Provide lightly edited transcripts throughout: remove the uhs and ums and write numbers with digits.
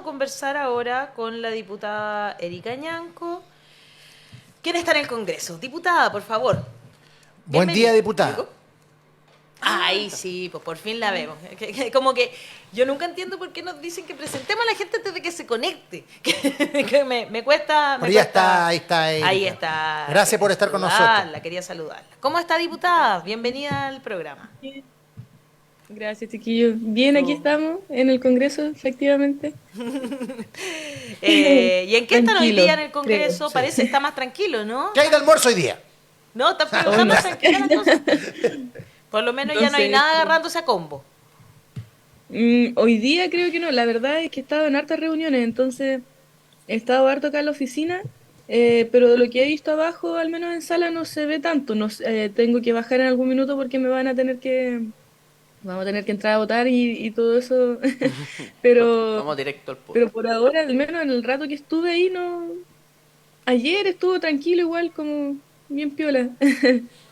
a conversar ahora con la diputada Erika Ñanco, quien está en el Congreso. Diputada, por favor, Buen día, bienvenida. diputada. Ay, sí, pues por fin la vemos. Como que yo nunca entiendo por qué nos dicen que presentemos a la gente antes de que se conecte. Que me cuesta, Pero me ya cuesta. está, ahí está Ahí Erika. está, Gracias quería por estar con nosotros. saludarla, quería saludarla. ¿Cómo está, diputada? Bienvenida al programa. Bien. Gracias, chiquillos. Bien, aquí Oh. estamos en el Congreso, efectivamente. ¿Y en qué están hoy día Tranquilo, en el creo. Congreso? Sí. Parece está más tranquilo, ¿no? ¿Qué hay de almuerzo hoy día? ¿No? ¿Está Hoy no más sé. tranquila la cosa? Por lo menos No ya no hay sé. nada agarrándose a combo. Hoy día creo que no. La verdad es que he estado en hartas reuniones, entonces he estado harto acá en la oficina, pero de lo que he visto abajo, al menos en sala, no se ve tanto. No, tengo que bajar en algún minuto porque me van a tener que, vamos a tener que entrar a votar y todo eso. Pero, Vamos directo al punto. pero por ahora, al menos en el rato que estuve ahí, no. Ayer estuvo tranquilo igual, como bien piola.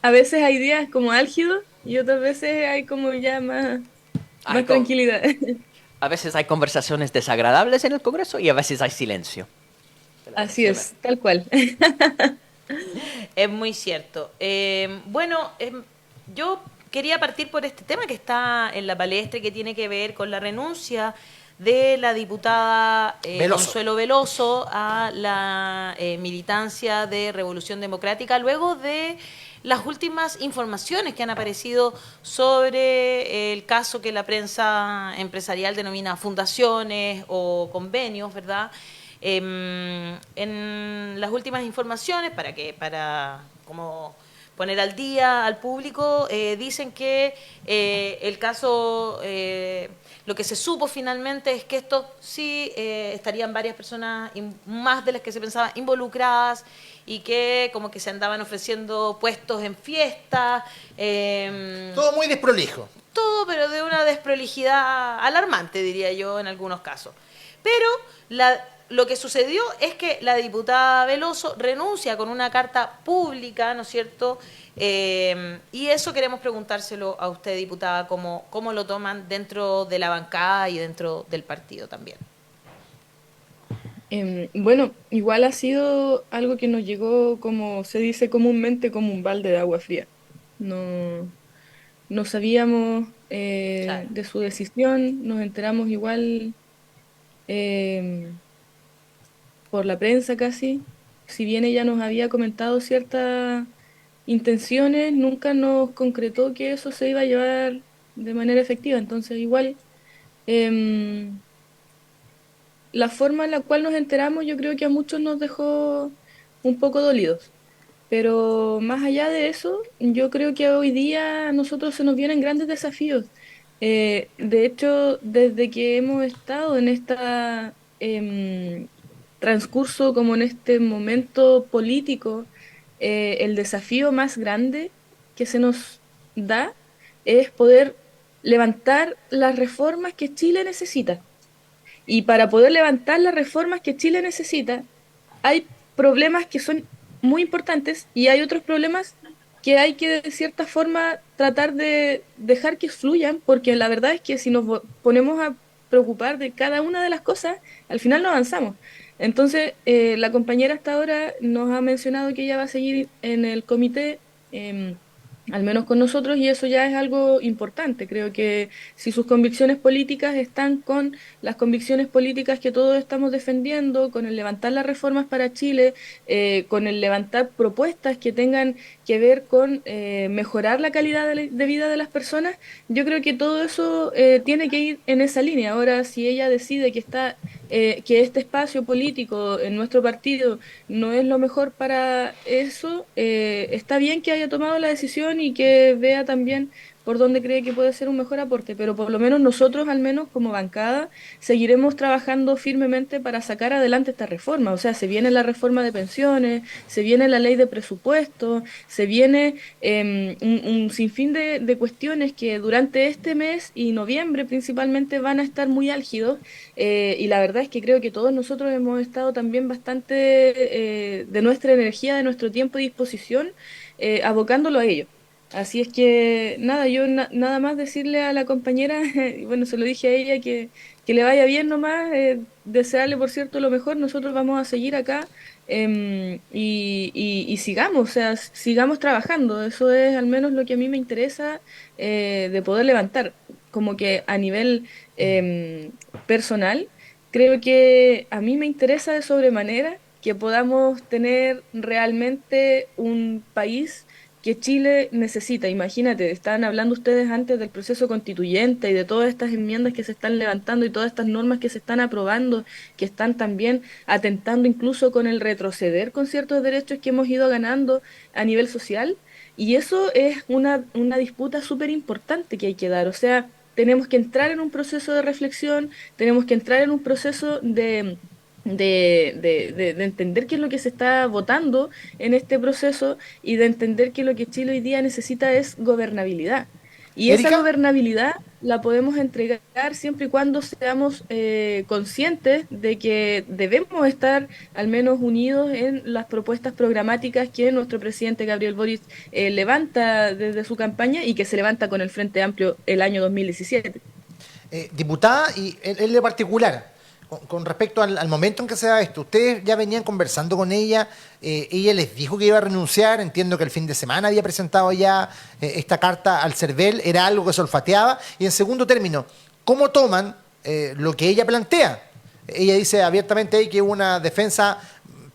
A veces hay días como álgidos y otras veces hay como ya Hay más con- tranquilidad. A veces hay conversaciones desagradables en el Congreso y a veces hay silencio. Se la Así menciona. es, tal cual. Es muy cierto. Bueno, yo quería partir por este tema que está en la palestra y que tiene que ver con la renuncia de la diputada Veloso. Consuelo Veloso a la militancia de Revolución Democrática luego de las últimas informaciones que han aparecido sobre el caso que la prensa empresarial denomina fundaciones o convenios, ¿verdad? En las últimas informaciones, para como poner al día al público, dicen que el caso, lo que se supo finalmente es que esto sí estarían varias personas, más de las que se pensaba, involucradas y que como que se andaban ofreciendo puestos en fiestas. Todo muy desprolijo. Todo, pero de una desprolijidad alarmante, diría yo, en algunos casos. Pero lo que sucedió es que la diputada Veloso renuncia con una carta pública, ¿no es cierto? Y eso queremos preguntárselo a usted, diputada, cómo lo toman dentro de la bancada y dentro del partido también. Bueno, igual ha sido algo que nos llegó, como se dice comúnmente, como un balde de agua fría. No, no sabíamos Claro. de su decisión, nos enteramos igual em, por la prensa casi. Si bien ella nos había comentado ciertas intenciones, nunca nos concretó que eso se iba a llevar de manera efectiva. Entonces, igual, em, la forma en la cual nos enteramos, yo creo que a muchos nos dejó un poco dolidos. Pero más allá de eso, yo creo que hoy día a nosotros se nos vienen grandes desafíos. De hecho, desde que hemos estado en esta transcurso, como en este momento político, el desafío más grande que se nos da es poder levantar las reformas que Chile necesita. Y para poder levantar las reformas que Chile necesita, hay problemas que son muy importantes y hay otros problemas que hay que de cierta forma tratar de dejar que fluyan, porque la verdad es que si nos ponemos a preocupar de cada una de las cosas, al final no avanzamos. Entonces, la compañera hasta ahora nos ha mencionado que ella va a seguir en el comité. Al menos con nosotros, y eso ya es algo importante. Creo que si sus convicciones políticas están con las convicciones políticas que todos estamos defendiendo, con el levantar las reformas para Chile, con el levantar propuestas que tengan que ver con mejorar la calidad de vida de las personas, yo creo que todo eso tiene que ir en esa línea. Ahora, si ella decide que este espacio político en nuestro partido no es lo mejor para eso, está bien que haya tomado la decisión y que vea también por dónde cree que puede ser un mejor aporte, pero por lo menos nosotros, al menos como bancada, seguiremos trabajando firmemente para sacar adelante esta reforma. O sea, se viene la reforma de pensiones, se viene la ley de presupuesto, se viene un sinfín de cuestiones que durante este mes y noviembre principalmente van a estar muy álgidos, y la verdad es que creo que todos nosotros hemos estado también bastante de nuestra energía, de nuestro tiempo y disposición, abocándolo a ello. Así es que nada, yo nada más decirle a la compañera, y bueno, se lo dije a ella, que que le vaya bien nomás, desearle, por cierto, lo mejor. Nosotros vamos a seguir acá y sigamos, o sea, sigamos trabajando. Eso es al menos lo que a mí me interesa de poder levantar. Como que a nivel personal, creo que a mí me interesa de sobremanera que podamos tener realmente un país que Chile necesita. Imagínate, estaban hablando ustedes antes del proceso constituyente y de todas estas enmiendas que se están levantando y todas estas normas que se están aprobando, que están también atentando incluso con el retroceder con ciertos derechos que hemos ido ganando a nivel social. Y eso es una disputa súper importante que hay que dar. O sea, tenemos que entrar en un proceso de reflexión, tenemos que entrar en un proceso de entender qué es lo que se está votando en este proceso y de entender que lo que Chile hoy día necesita es gobernabilidad. Y esa Erika, gobernabilidad la podemos entregar siempre y cuando seamos conscientes de que debemos estar al menos unidos en las propuestas programáticas que nuestro presidente Gabriel Boric levanta desde su campaña y que se levanta con el Frente Amplio el año 2017. diputada, y él de particular, con respecto al momento en que se da esto, ustedes ya venían conversando con ella, ella les dijo que iba a renunciar, entiendo que el fin de semana había presentado ya esta carta al CERVEL, era algo que se olfateaba, y en segundo término, ¿cómo toman lo que ella plantea? Ella dice abiertamente ahí que hubo una defensa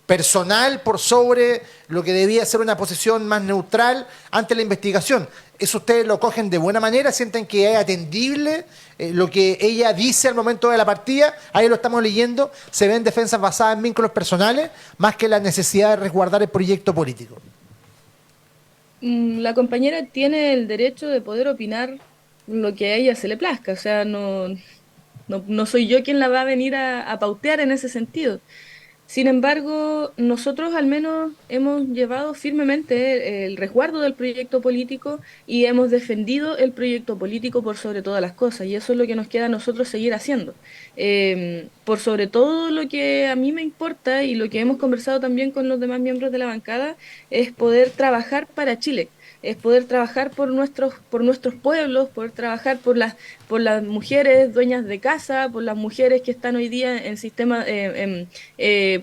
personal por sobre lo que debía ser una posición más neutral ante la investigación. ¿Eso ustedes lo cogen de buena manera? ¿Sienten que es atendible lo que ella dice al momento de la partida? Ahí lo estamos leyendo. ¿Se ven defensas basadas en vínculos personales más que la necesidad de resguardar el proyecto político? La compañera tiene el derecho de poder opinar lo que a ella se le plazca. O sea, no soy yo quien la va a venir a pautear en ese sentido. Sin embargo, nosotros al menos hemos llevado firmemente el resguardo del proyecto político y hemos defendido el proyecto político por sobre todas las cosas. Y eso es lo que nos queda a nosotros seguir haciendo. Por sobre todo lo que a mí me importa y lo que hemos conversado también con los demás miembros de la bancada es poder trabajar para Chile. Es poder trabajar por nuestros pueblos, poder trabajar por las mujeres dueñas de casa, por las mujeres que están hoy día en sistema,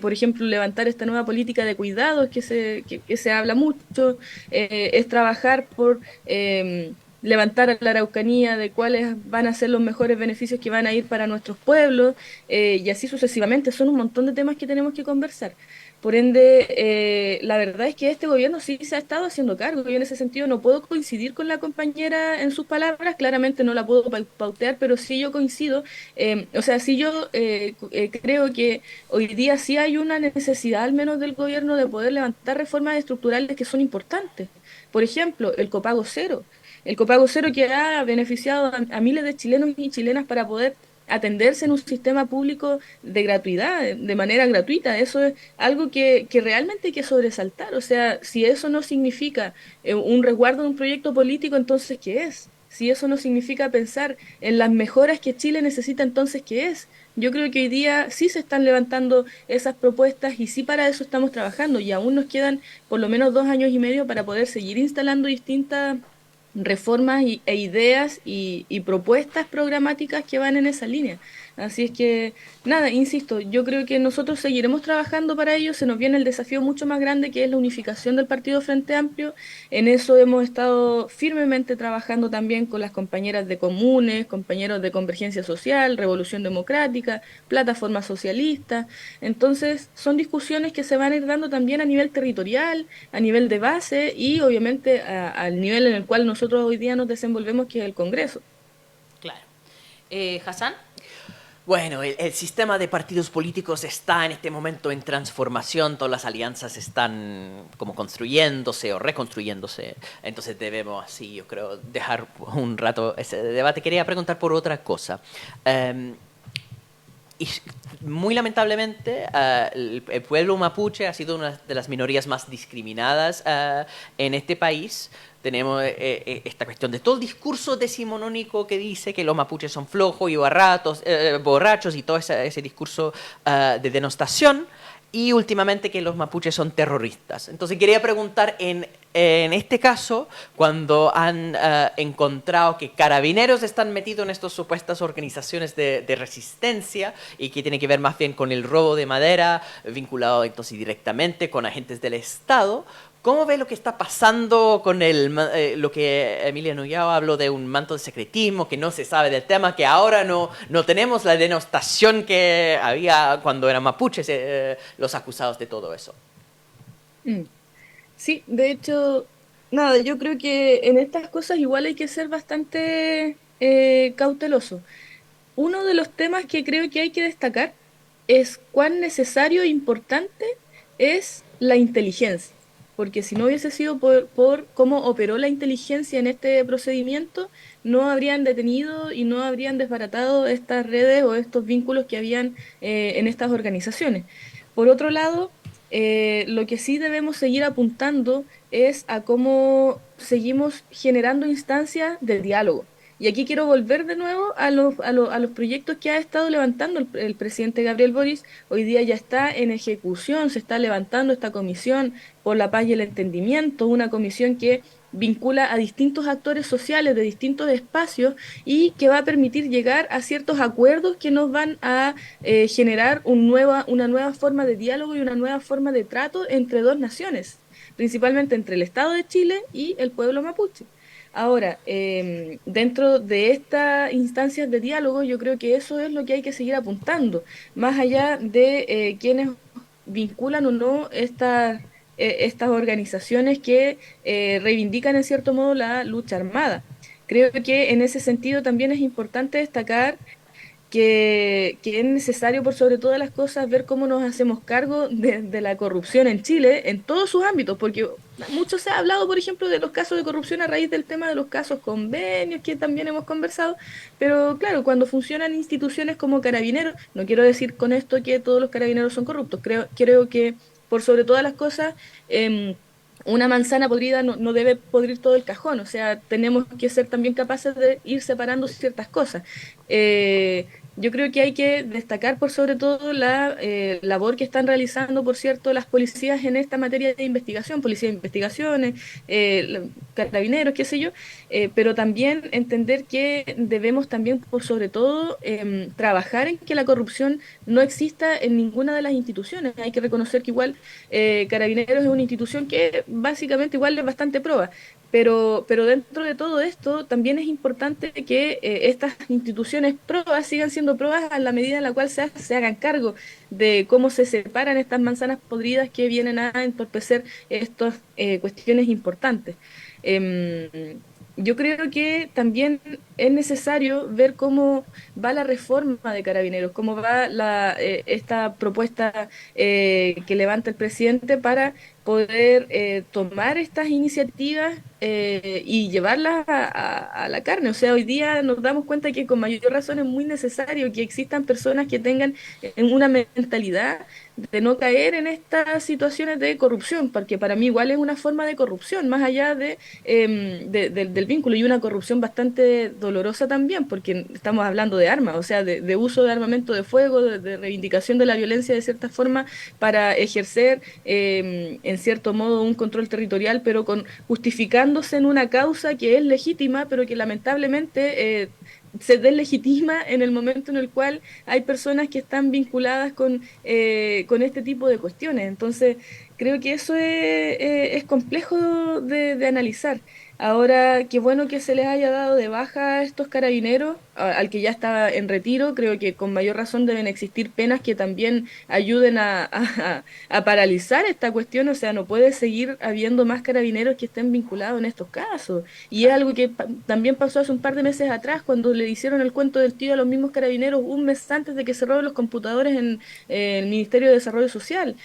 por ejemplo, levantar esta nueva política de cuidados que se habla mucho, es trabajar por levantar a la Araucanía de cuáles van a ser los mejores beneficios que van a ir para nuestros pueblos, y así sucesivamente. Son un montón de temas que tenemos que conversar. Por ende, la verdad es que este gobierno sí se ha estado haciendo cargo. Yo en ese sentido no puedo coincidir con la compañera en sus palabras, claramente no la puedo pautear, pero sí yo coincido. O sea, sí yo creo que hoy día sí hay una necesidad, al menos del gobierno, de poder levantar reformas estructurales que son importantes. Por ejemplo, el copago cero. El copago cero que ha beneficiado a miles de chilenos y chilenas para poder atenderse en un sistema público de gratuidad, de manera gratuita. Eso es algo que realmente hay que sobresaltar. O sea, si eso no significa un resguardo de un proyecto político, entonces, ¿qué es? Si eso no significa pensar en las mejoras que Chile necesita, entonces, ¿qué es? Yo creo que hoy día sí se están levantando esas propuestas y sí para eso estamos trabajando y aún nos quedan por lo menos 2 años y medio para poder seguir instalando distintas reformas e ideas y propuestas programáticas que van en esa línea. Así es que, nada, insisto, yo creo que nosotros seguiremos trabajando para ello. Se nos viene el desafío mucho más grande que es la unificación del Partido Frente Amplio. En eso hemos estado firmemente trabajando también con las compañeras de Comunes, compañeros de Convergencia Social, Revolución Democrática, Plataforma Socialista. Entonces, son discusiones que se van a ir dando también a nivel territorial, a nivel de base y obviamente al nivel en el cual nosotros hoy día nos desenvolvemos, que es el Congreso. Claro. Hassan. Bueno, el sistema de partidos políticos está en este momento en transformación, todas las alianzas están como construyéndose o reconstruyéndose, entonces debemos así, yo creo, dejar un rato ese debate. Quería preguntar por otra cosa. Y muy lamentablemente, el pueblo mapuche ha sido una de las minorías más discriminadas en este país. Tenemos esta cuestión de todo el discurso decimonónico que dice que los mapuches son flojos y borrachos y todo ese discurso de denostación. y últimamente que los mapuches son terroristas. Entonces quería preguntar, en este caso, cuando han encontrado que carabineros están metidos en estas supuestas organizaciones de resistencia y que tiene que ver más bien con el robo de madera, vinculado entonces directamente con agentes del Estado, ¿cómo ve lo que está pasando con lo que Emilia Nullao habló de un manto de secretismo, que no se sabe del tema, que ahora no tenemos la denostación que había cuando eran mapuches los acusados de todo eso? Mm. Sí, de hecho, nada, yo creo que en estas cosas igual hay que ser bastante cauteloso. Uno de los temas que creo que hay que destacar es cuán necesario e importante es la inteligencia, porque si no hubiese sido por cómo operó la inteligencia en este procedimiento, no habrían detenido y no habrían desbaratado estas redes o estos vínculos que habían en estas organizaciones. Por otro lado, lo que sí debemos seguir apuntando es a cómo seguimos generando instancias de diálogo. Y aquí quiero volver de nuevo a los proyectos que ha estado levantando el presidente Gabriel Boric. Hoy día ya está en ejecución, se está levantando esta comisión por la paz y el entendimiento, una comisión que vincula a distintos actores sociales de distintos espacios y que va a permitir llegar a ciertos acuerdos que nos van a generar una nueva forma de diálogo y una nueva forma de trato entre dos naciones, principalmente entre el Estado de Chile y el pueblo mapuche. Ahora, dentro de estas instancias de diálogo, yo creo que eso es lo que hay que seguir apuntando, más allá de quienes vinculan o no estas organizaciones que reivindican en cierto modo la lucha armada. Creo que en ese sentido también es importante destacar que es necesario, por sobre todas las cosas, ver cómo nos hacemos cargo de la corrupción en Chile, en todos sus ámbitos, porque mucho se ha hablado, por ejemplo, de los casos de corrupción a raíz del tema de los casos convenios, que también hemos conversado, pero claro, cuando funcionan instituciones como Carabineros, no quiero decir con esto que todos los carabineros son corruptos, creo que, por sobre todas las cosas, una manzana podrida no debe podrir todo el cajón, o sea, tenemos que ser también capaces de ir separando ciertas cosas. Yo creo que hay que destacar por sobre todo la labor que están realizando, por cierto, las policías en esta materia de investigación, policía de investigaciones, carabineros, qué sé yo, pero también entender que debemos también, por sobre todo, trabajar en que la corrupción no exista en ninguna de las instituciones. Hay que reconocer que igual Carabineros es una institución que básicamente igual es bastante proba. Pero dentro de todo esto también es importante que estas instituciones probas sigan siendo probas a la medida en la cual se hagan cargo de cómo se separan estas manzanas podridas que vienen a entorpecer estas cuestiones importantes. Em, yo creo que también es necesario ver cómo va la reforma de Carabineros, cómo va esta propuesta que levanta el presidente para poder tomar estas iniciativas y llevarlas a la carne. O sea, hoy día nos damos cuenta que con mayor razón es muy necesario que existan personas que tengan una mentalidad de no caer en estas situaciones de corrupción, porque para mí igual es una forma de corrupción, más allá del vínculo, y una corrupción bastante dolorosa también, porque estamos hablando de armas, o sea, de uso de armamento de fuego, de reivindicación de la violencia de cierta forma para ejercer en cierto modo un control territorial, pero justificándose en una causa que es legítima, pero que lamentablemente se deslegitima en el momento en el cual hay personas que están vinculadas con este tipo de cuestiones. Entonces, creo que eso es complejo de analizar. Ahora, qué bueno que se les haya dado de baja a estos carabineros, al que ya está en retiro. Creo que con mayor razón deben existir penas que también ayuden a paralizar esta cuestión. O sea, no puede seguir habiendo más carabineros que estén vinculados en estos casos. Y es algo que también pasó hace un par de meses atrás, cuando le hicieron el cuento del tío a los mismos carabineros un mes antes de que se roben los computadores en el Ministerio de Desarrollo Social.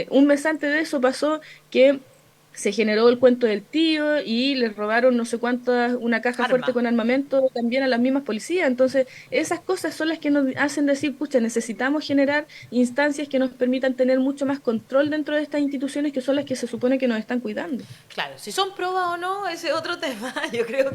Un mes antes de eso pasó que se generó el cuento del tío y les robaron no sé cuántas, una caja fuerte con armamento también a las mismas policías. Entonces, esas cosas son las que nos hacen decir, pucha, necesitamos generar instancias que nos permitan tener mucho más control dentro de estas instituciones que son las que se supone que nos están cuidando. Claro, si son pruebas o no, ese es otro tema. Yo creo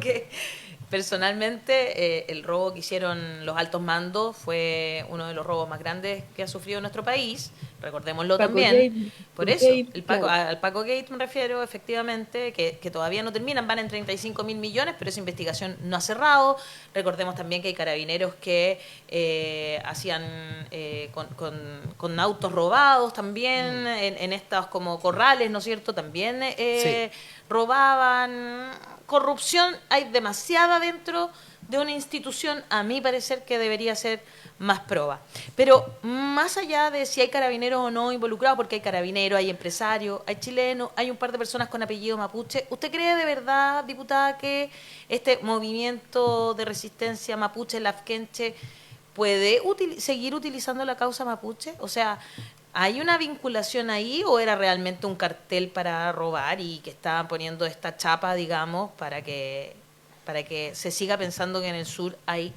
Personalmente, el robo que hicieron los altos mandos fue uno de los robos más grandes que ha sufrido nuestro país, recordémoslo Paco también. Gate, Por eso, Gate, claro. al Paco Gate me refiero, efectivamente, que todavía no terminan, van en 35.000 millones, pero esa investigación no ha cerrado. Recordemos también que hay carabineros que hacían con autos robados también, en estos como corrales, ¿no es cierto? También Sí. robaban. Corrupción hay demasiada dentro de una institución, a mi parecer, que debería ser más proba. Pero más allá de si hay carabineros o no involucrados, porque hay carabineros, hay empresarios, hay chilenos, hay un par de personas con apellido mapuche, ¿usted cree de verdad, diputada, que este movimiento de resistencia mapuche, lafkenche, puede seguir utilizando la causa mapuche? O sea, ¿hay una vinculación ahí o era realmente un cartel para robar y que estaban poniendo esta chapa, digamos, para que se siga pensando que en el sur hay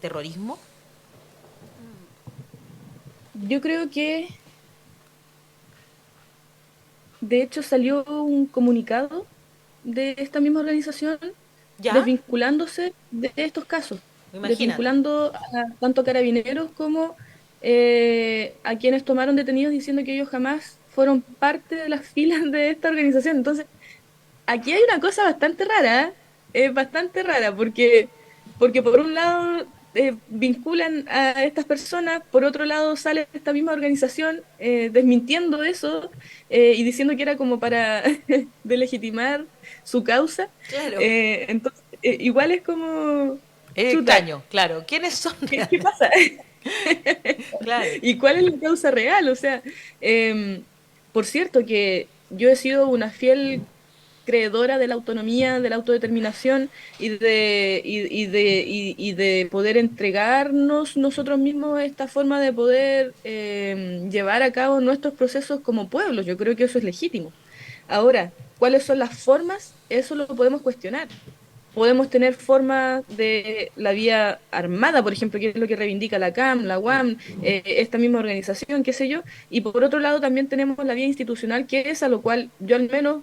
terrorismo? Yo creo que, de hecho, salió un comunicado de esta misma organización ¿Ya? desvinculándose de estos casos, Imagínate. desvinculando tanto a carabineros como a quienes tomaron detenidos diciendo que ellos jamás fueron parte de las filas de esta organización. Entonces, aquí hay una cosa bastante rara, ¿eh? Es bastante rara, porque por un lado vinculan a estas personas, por otro lado sale esta misma organización desmintiendo eso y diciendo que era como para delegitimar su causa. Claro. Entonces, igual es como, Es chuta, extraño, claro. ¿Quiénes son ¿qué realmente? pasa? Claro. ¿Y cuál es la causa real? O sea, por cierto que yo he sido una fiel creedora de la autonomía, de la autodeterminación y de poder entregarnos nosotros mismos esta forma de poder llevar a cabo nuestros procesos como pueblos. Yo creo que eso es legítimo. Ahora, ¿cuáles son las formas? Eso lo podemos cuestionar. Podemos tener formas de la vía armada, por ejemplo, que es lo que reivindica la CAM, la UAM, esta misma organización, qué sé yo, y por otro lado también tenemos la vía institucional, que es a lo cual yo al menos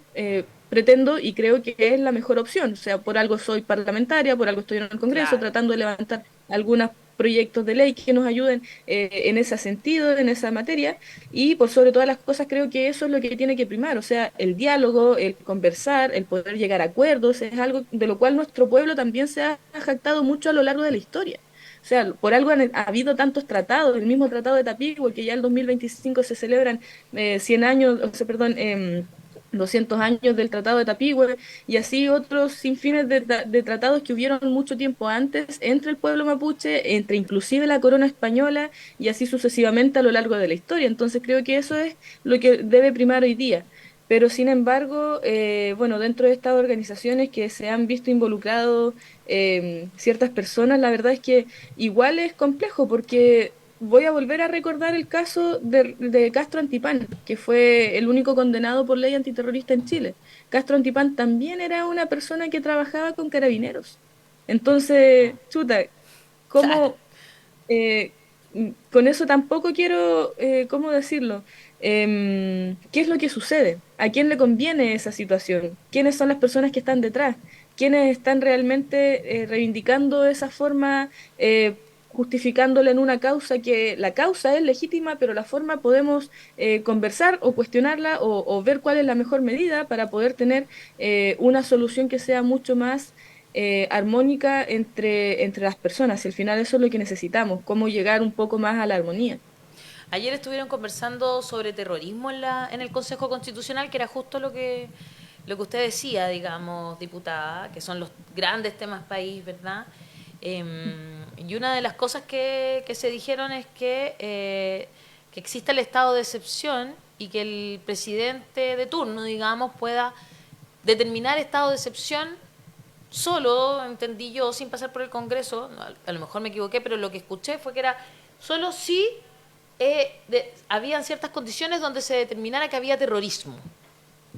pretendo y creo que es la mejor opción. O sea, por algo soy parlamentaria, por algo estoy en el Congreso, Claro. tratando de levantar algunos proyectos de ley que nos ayuden en ese sentido, en esa materia, y por sobre todas las cosas creo que eso es lo que tiene que primar, o sea, el diálogo, el conversar, el poder llegar a acuerdos, es algo de lo cual nuestro pueblo también se ha jactado mucho a lo largo de la historia. O sea, por algo ha habido tantos tratados, el mismo tratado de Tapigüe, que ya el 2025 se celebran 100 años, o sea, perdón, 200 años del Tratado de Tapigüe, y así otros sinfines de tratados que hubieron mucho tiempo antes entre el pueblo mapuche, entre inclusive la corona española, y así sucesivamente a lo largo de la historia. Entonces creo que eso es lo que debe primar hoy día. Pero sin embargo, bueno, dentro de estas organizaciones que se han visto involucrados ciertas personas, la verdad es que igual es complejo porque voy a volver a recordar el caso de Castro Antipán, que fue el único condenado por ley antiterrorista en Chile. Castro Antipán también era una persona que trabajaba con carabineros. Entonces, chuta, Claro. ¿cómo, con eso tampoco quiero, ¿cómo decirlo? ¿Qué es lo que sucede? ¿A quién le conviene esa situación? ¿Quiénes son las personas que están detrás? ¿Quiénes están realmente reivindicando esa forma, justificándola en una causa que la causa es legítima, pero la forma podemos conversar o cuestionarla o ver cuál es la mejor medida para poder tener una solución que sea mucho más armónica entre las personas? Y al final eso es lo que necesitamos, cómo llegar un poco más a la armonía. Ayer estuvieron conversando sobre terrorismo en el Consejo Constitucional, que era justo lo que usted decía, digamos, diputada, que son los grandes temas país, ¿verdad? Y una de las cosas que se dijeron es que exista el estado de excepción y que el presidente de turno, digamos, pueda determinar estado de excepción solo, entendí yo, sin pasar por el Congreso, a lo mejor me equivoqué, pero lo que escuché fue que era solo si habían ciertas condiciones donde se determinara que había terrorismo,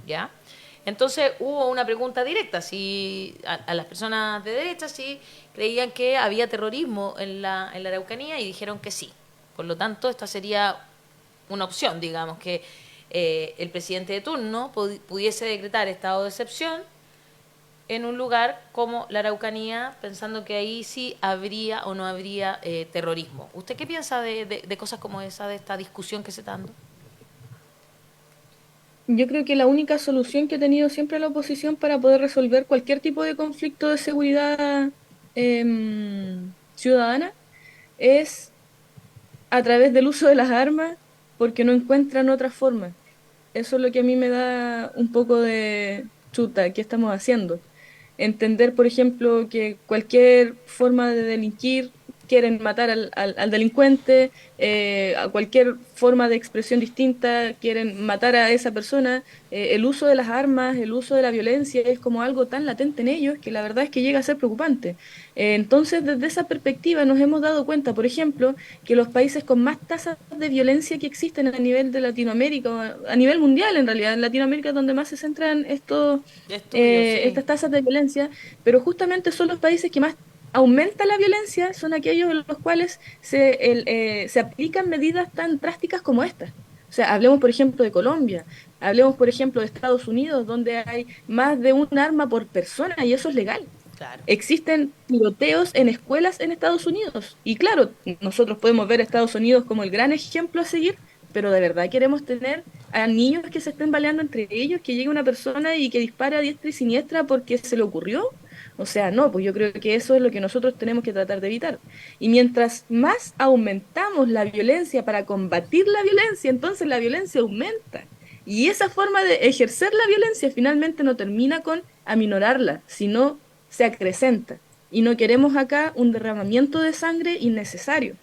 ¿ya? Entonces hubo una pregunta directa si a las personas de derecha si creían que había terrorismo en la Araucanía y dijeron que sí. Por lo tanto, esta sería una opción, digamos, que el presidente de turno pudiese decretar estado de excepción en un lugar como la Araucanía, pensando que ahí sí habría o no habría terrorismo. ¿Usted qué piensa de cosas como esa, de esta discusión que se está dando? Yo creo que la única solución que ha tenido siempre la oposición para poder resolver cualquier tipo de conflicto de seguridad ciudadana es a través del uso de las armas, porque no encuentran otra forma. Eso es lo que a mí me da un poco de chuta, ¿qué estamos haciendo? Entender, por ejemplo, que cualquier forma de delinquir, quieren matar al delincuente, a cualquier forma de expresión distinta, quieren matar a esa persona. El uso de las armas, el uso de la violencia es como algo tan latente en ellos que la verdad es que llega a ser preocupante. Entonces, desde esa perspectiva nos hemos dado cuenta, por ejemplo, que los países con más tasas de violencia que existen a nivel de Latinoamérica, o a nivel mundial en realidad, en Latinoamérica es donde más se centran Estudios, sí. estas tasas de violencia, pero justamente son los países que más aumenta la violencia, son aquellos en los cuales se aplican medidas tan drásticas como estas. O sea, hablemos por ejemplo de Colombia, hablemos por ejemplo de Estados Unidos, donde hay más de un arma por persona y eso es legal. Claro. Existen tiroteos en escuelas en Estados Unidos. Y claro, nosotros podemos ver a Estados Unidos como el gran ejemplo a seguir, pero de verdad queremos tener a niños que se estén baleando entre ellos, que llegue una persona y que dispare a diestra y siniestra porque se le ocurrió. O sea, no, pues yo creo que eso es lo que nosotros tenemos que tratar de evitar. Y mientras más aumentamos la violencia para combatir la violencia, entonces la violencia aumenta. Y esa forma de ejercer la violencia finalmente no termina con aminorarla, sino se acrecenta. Y no queremos acá un derramamiento de sangre innecesario.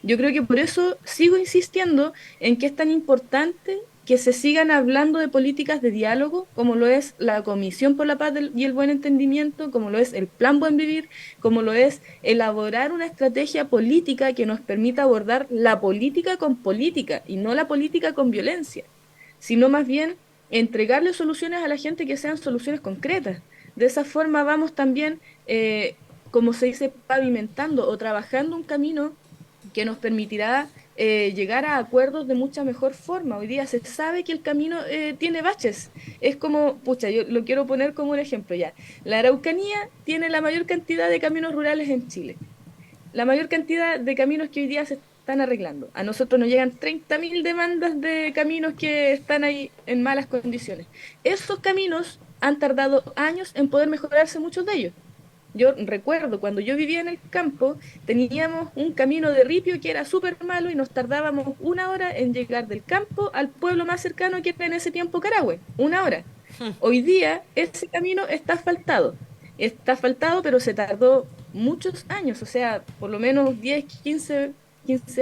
Yo creo que por eso sigo insistiendo en que es tan importante que se sigan hablando de políticas de diálogo, como lo es la Comisión por la Paz y el Buen Entendimiento, como lo es el Plan Buen Vivir, como lo es elaborar una estrategia política que nos permita abordar la política con política y no la política con violencia, sino más bien entregarle soluciones a la gente que sean soluciones concretas. De esa forma vamos también, como se dice, pavimentando o trabajando un camino que nos permitirá llegar a acuerdos de mucha mejor forma. Hoy día se sabe que el camino tiene baches. Es como, pucha, yo lo quiero poner como un ejemplo ya. La Araucanía tiene la mayor cantidad de caminos rurales en Chile, la mayor cantidad de caminos que hoy día se están arreglando. A nosotros nos llegan 30.000 demandas de caminos que están ahí en malas condiciones. Esos caminos han tardado años en poder mejorarse muchos de ellos. Yo recuerdo cuando yo vivía en el campo, teníamos un camino de ripio que era súper malo y nos tardábamos 1 hora en llegar del campo al pueblo más cercano que era en ese tiempo Carahue. 1 hora. Hoy día ese camino está asfaltado. Está asfaltado, pero se tardó muchos años, o sea, por lo menos 10, 15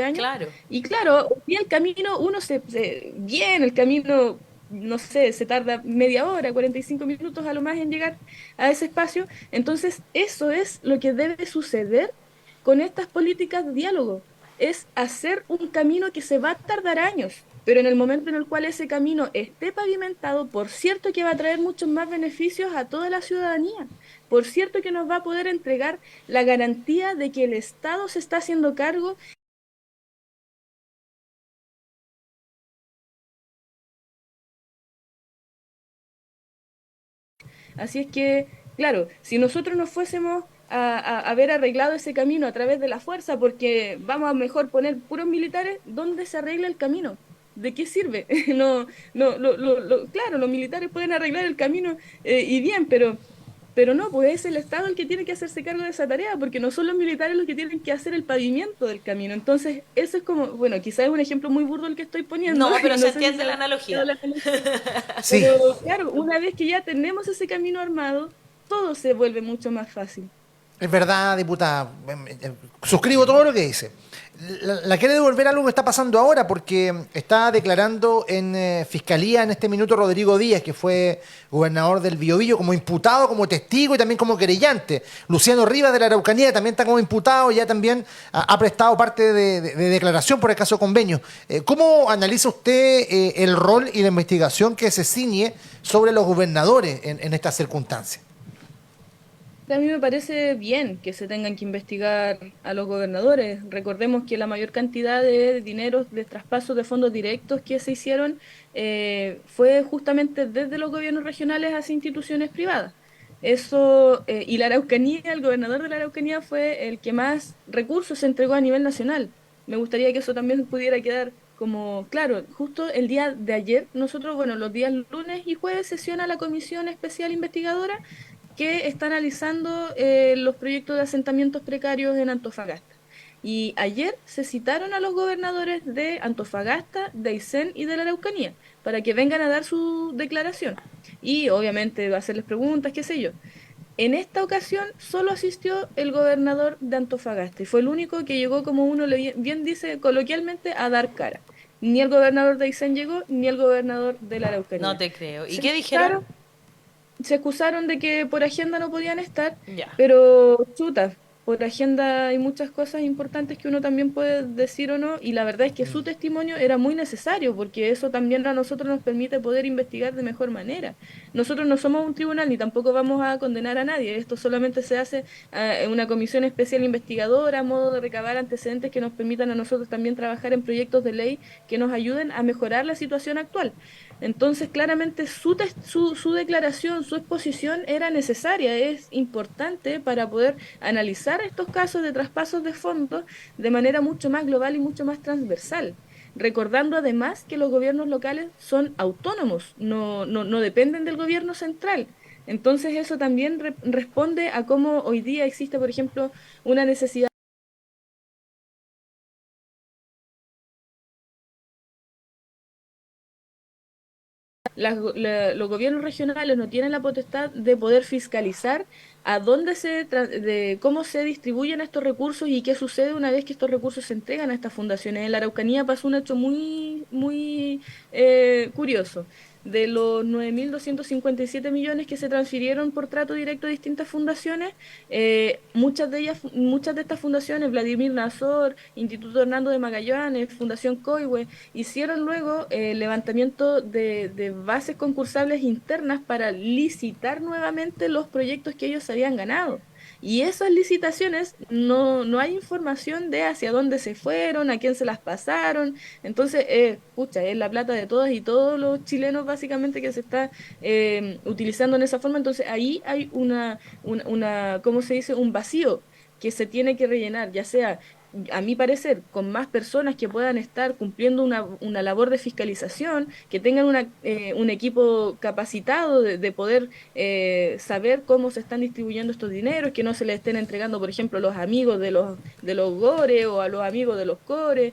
años. Claro. Y claro, hoy día el camino, bien, el camino, no sé, se tarda media hora, 45 minutos a lo más en llegar a ese espacio. Entonces, eso es lo que debe suceder con estas políticas de diálogo, es hacer un camino que se va a tardar años, pero en el momento en el cual ese camino esté pavimentado, por cierto que va a traer muchos más beneficios a toda la ciudadanía, por cierto que nos va a poder entregar la garantía de que el Estado se está haciendo cargo. Así es que, claro, si nosotros nos fuésemos a haber arreglado ese camino a través de la fuerza, porque vamos a mejor poner puros militares, ¿dónde se arregla el camino? ¿De qué sirve? No, no, claro, los militares pueden arreglar el camino y bien, pero no, pues es el Estado el que tiene que hacerse cargo de esa tarea, porque no son los militares los que tienen que hacer el pavimento del camino. Entonces, eso es como, bueno, quizás es un ejemplo muy burdo el que estoy poniendo. No, pero y se no sé si entiende la ha analogía. quedado la analogía. Sí, Pero claro, una vez que ya tenemos ese camino armado, todo se vuelve mucho más fácil. es verdad, diputada. Suscribo todo lo que dice. La quiere devolver algo que está pasando ahora, porque está declarando en fiscalía en este minuto Rodrigo Díaz, que fue gobernador del Biobío, como imputado, como testigo y también como querellante. Luciano Rivas de la Araucanía también está como imputado, ya también ha prestado parte de declaración por el caso Convenio. ¿Cómo analiza usted el rol y la investigación que se ciñe sobre los gobernadores en estas circunstancias? A mí me parece bien que se tengan que investigar a los gobernadores. Recordemos que la mayor cantidad de dineros de traspasos de fondos directos que se hicieron fue justamente desde los gobiernos regionales hacia instituciones privadas. Eso, y la Araucanía, el gobernador de la Araucanía fue el que más recursos se entregó a nivel nacional. Me gustaría que eso también pudiera quedar como claro. Justo el día de ayer, nosotros, bueno, los días lunes y jueves sesiona la Comisión Especial Investigadora que está analizando los proyectos de asentamientos precarios en Antofagasta. Y ayer se citaron a los gobernadores de Antofagasta, de Aysén y de la Araucanía para que vengan a dar su declaración. Y obviamente va a hacerles preguntas, qué sé yo. En esta ocasión solo asistió el gobernador de Antofagasta y fue el único que llegó, como uno le bien dice coloquialmente, a dar cara. Ni el gobernador de Aysén llegó, ni el gobernador de la No Araucanía. te creo. ¿Y Se qué dijeron? excusaron, se excusaron de que por agenda no podían estar, Ya. pero chuta, por agenda hay muchas cosas importantes que uno también puede decir o no, y la verdad es que su testimonio era muy necesario, porque eso también a nosotros nos permite poder investigar de mejor manera. Nosotros no somos un tribunal ni tampoco vamos a condenar a nadie, esto solamente se hace en una comisión especial investigadora, a modo de recabar antecedentes que nos permitan a nosotros también trabajar en proyectos de ley que nos ayuden a mejorar la situación actual. Entonces, claramente su declaración, su exposición era necesaria, es importante para poder analizar estos casos de traspasos de fondos de manera mucho más global y mucho más transversal. Recordando además que los gobiernos locales son autónomos, no dependen del gobierno central. Entonces eso también responde a cómo hoy día existe, por ejemplo, una necesidad. Los gobiernos regionales no tienen la potestad de poder fiscalizar a dónde de cómo se distribuyen estos recursos y qué sucede una vez que estos recursos se entregan a estas fundaciones. En la Araucanía pasó un hecho muy curioso. De los 9.257 millones que se transfirieron por trato directo a distintas fundaciones, muchas de estas fundaciones, Vladimir Nazor, Instituto Hernando de Magallanes, Fundación Coihue, hicieron luego levantamiento de bases concursables internas para licitar nuevamente los proyectos que ellos habían ganado. Y esas licitaciones no hay información de hacia dónde se fueron, a quién se las pasaron. Entonces, pucha, es la plata de todos y todos los chilenos básicamente que se está utilizando en esa forma. Entonces, ahí hay ¿cómo se dice? Un vacío que se tiene que rellenar, ya sea a mi parecer, con más personas que puedan estar cumpliendo una labor de fiscalización, que tengan un equipo capacitado de poder saber cómo se están distribuyendo estos dineros, que no se les estén entregando, por ejemplo, a los amigos de los GORE o a los amigos de los CORE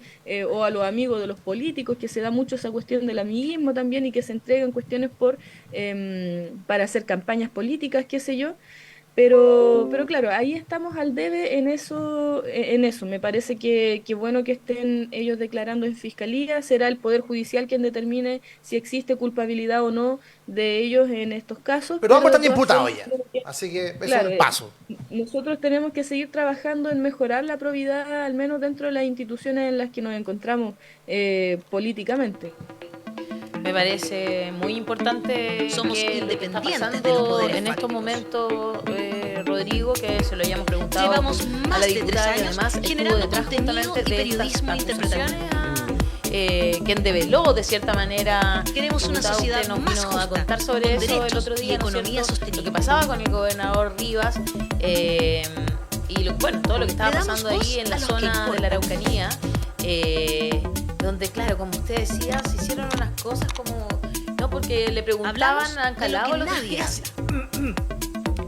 o a los amigos de los políticos, que se da mucho esa cuestión del amiguismo también y que se entregan cuestiones para hacer campañas políticas, qué sé yo. Pero claro, ahí estamos al debe en eso. Me parece que bueno que estén ellos declarando en fiscalía, será el Poder Judicial quien determine si existe culpabilidad o no de ellos en estos casos. Pero ambos de están todas imputados formas, ya. creo que, Así que eso es claro, un paso. nosotros tenemos que seguir trabajando en mejorar la probidad, al menos dentro de las instituciones en las que nos encontramos políticamente. Me parece muy importante Somos que lo que está independientes de los pasando poderes en estos fácticos. momentos, Rodrigo, que se lo hayamos preguntado Llevamos a más la de 3 diputada, que años además estuvo generando detrás contenido justamente y de periodismo estas interpretativo. acusaciones, quien develó de cierta manera. Queremos una Diputada, sociedad usted nos más vino a justa, contar sobre con eso el derechos otro día, y ¿no es economía cierto? sostenible. Lo que pasaba con el gobernador Rivas y bueno, todo lo que estaba Le damos pasando ahí voz en la a los que zona de importan. la Araucanía, donde, claro, como usted decía, se hicieron unas cosas como... No, porque le preguntaban Hablamos a de lo Calao que lo que nadie hace.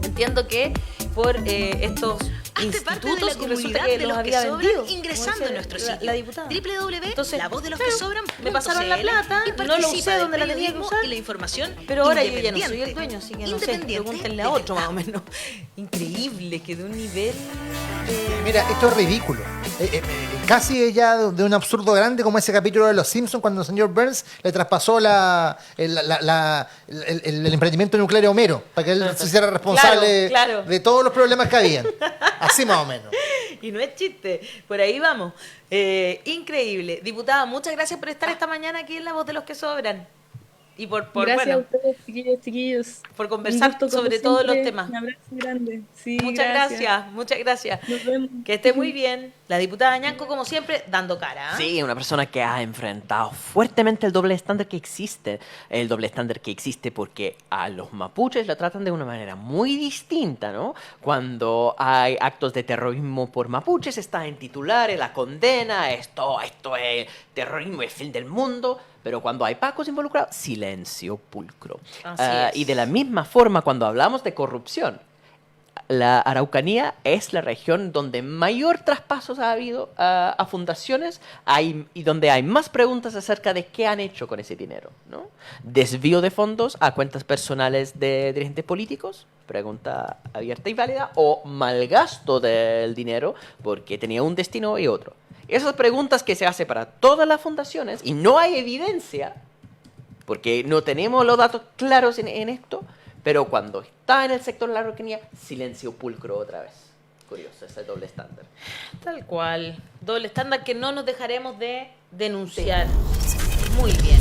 Entiendo que por estos Hazte parte de la institutos y resulta comunidad que de los los que había sobran vendido, como ingresando dice en nuestro la sitio diputada. Entonces, www.lavozdelosquesobran.cl me pasaron la plata, y no lo participa usé del donde la tenía que periodismo usar, y la información pero ahora yo ya no soy el independiente. dueño, así que no sé, Independiente pregúntenle de a otro más verdad. o menos. Increíble, que de un nivel de... Mira, esto es ridículo. Casi ya de un absurdo grande como ese capítulo de Los Simpsons cuando el señor Burns le traspasó el emprendimiento nuclear a Homero para que él se hiciera responsable Claro. de todos los problemas que habían. Así más o menos. Y no es chiste, por ahí vamos. Increíble. Diputada, muchas gracias por estar esta mañana aquí en La Voz de los que Sobran. y por Gracias a bueno, ustedes, chiquillos. por Un conversar gusto, como sobre todos los siempre. temas. Un abrazo grande. Sí, Muchas gracias, muchas gracias. Nos vemos. Que esté muy bien. La diputada Ñanco, como siempre, dando cara. ¿Ah? Sí, una persona que ha enfrentado fuertemente el doble estándar que existe. El doble estándar que existe porque a los mapuches la tratan de una manera muy distinta, ¿no? Cuando hay actos de terrorismo por mapuches, está en titulares, la condena, esto es terrorismo, el fin del mundo. Pero cuando hay pacos involucrados, silencio pulcro. Así es. Y de la misma forma, cuando hablamos de corrupción, la Araucanía es la región donde mayor traspasos ha habido a fundaciones y donde hay más preguntas acerca de qué han hecho con ese dinero, ¿no? Desvío de fondos a cuentas personales de dirigentes políticos, pregunta abierta y válida, o malgasto del dinero porque tenía un destino y otro. Esas preguntas que se hace para todas las fundaciones y no hay evidencia, porque no tenemos los datos claros en esto, pero cuando está en el sector de la Araucanía, silencio pulcro otra vez. Curioso, ese doble estándar. Tal cual. Doble estándar que no nos dejaremos de denunciar. Muy bien.